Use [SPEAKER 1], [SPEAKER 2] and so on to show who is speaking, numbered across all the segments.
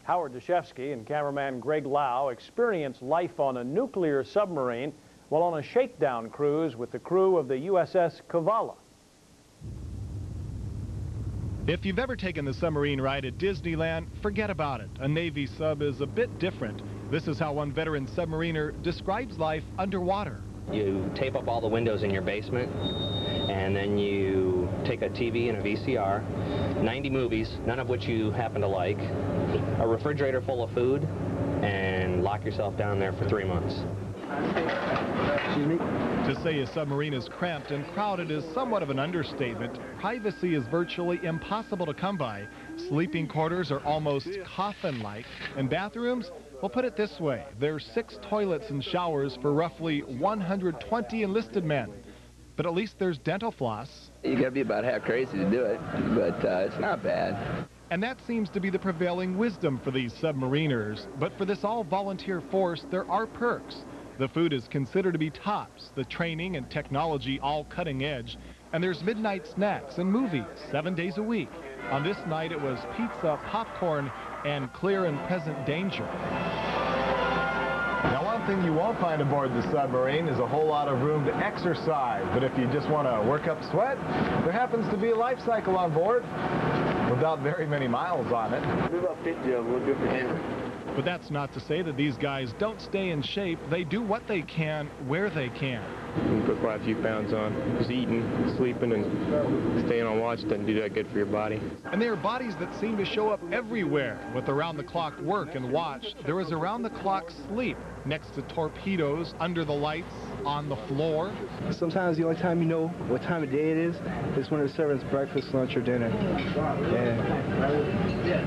[SPEAKER 1] Howard Deshefsky and cameraman Greg Lau experienced life on a nuclear submarine while on a shakedown cruise with the crew of the USS Cavalla.
[SPEAKER 2] If you've ever taken the submarine ride at Disneyland, forget about it. A Navy sub is a bit different. This is how one veteran submariner describes life underwater.
[SPEAKER 3] You tape up all the windows in your basement, and then you take a TV and a VCR, 90 movies, none of which you happen to like, a refrigerator full of food, and lock yourself down there for 3 months.
[SPEAKER 2] Excuse me? To say a submarine is cramped and crowded is somewhat of an understatement. Privacy is virtually impossible to come by. Sleeping quarters are almost coffin-like, and bathrooms, well, put it this way, there's 6 toilets and showers for roughly 120 enlisted men. But at least there's dental floss.
[SPEAKER 4] You gotta be about half crazy to do it, but it's not bad.
[SPEAKER 2] And that seems to be the prevailing wisdom for these submariners. But for this all-volunteer force, there are perks. The food is considered to be tops, the training and technology all cutting edge, and there's midnight snacks and movies 7 days a week. On this night, it was pizza, popcorn, and clear and present danger. Now, one thing you won't find aboard the submarine is a whole lot of room to exercise. But if you just want to work up sweat, there happens to be a life cycle on board without very many miles on it.
[SPEAKER 5] About 50 of them, we'll do for him.
[SPEAKER 2] But that's not to say that these guys don't stay in shape. They do what they can, where they can.
[SPEAKER 6] You put quite a few pounds on. Just eating, sleeping, and staying on watch doesn't do that good for your body.
[SPEAKER 2] And there are bodies that seem to show up everywhere. With around-the-clock work and watch, there is around-the-clock sleep next to torpedoes, under the lights, on the floor.
[SPEAKER 7] Sometimes the only time you know what time of day it is when they're serving breakfast, lunch, or dinner. Yeah.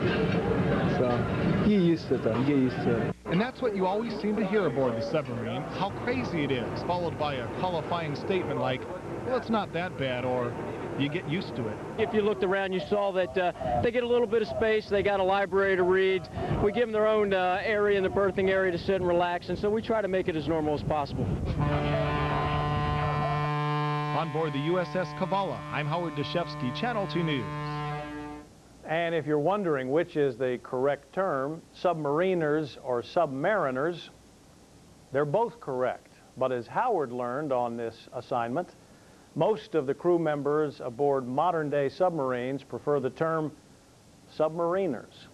[SPEAKER 7] So you get used to it, though. You get used to it.
[SPEAKER 2] And that's what you always seem to hear aboard the submarine, how crazy it is, followed by a qualifying statement like, well, it's not that bad, or you get used to it.
[SPEAKER 8] If you looked around, you saw that they get a little bit of space. They got a library to read. We give them their own area in the berthing area to sit and relax, and so we try to make it as normal as possible.
[SPEAKER 2] On board the USS Cavalla, I'm Howard Deshefsky, Channel 2 News.
[SPEAKER 1] And if you're wondering which is the correct term, submariners or submariners, they're both correct. But as Howard learned on this assignment, most of the crew members aboard modern-day submarines prefer the term submariners.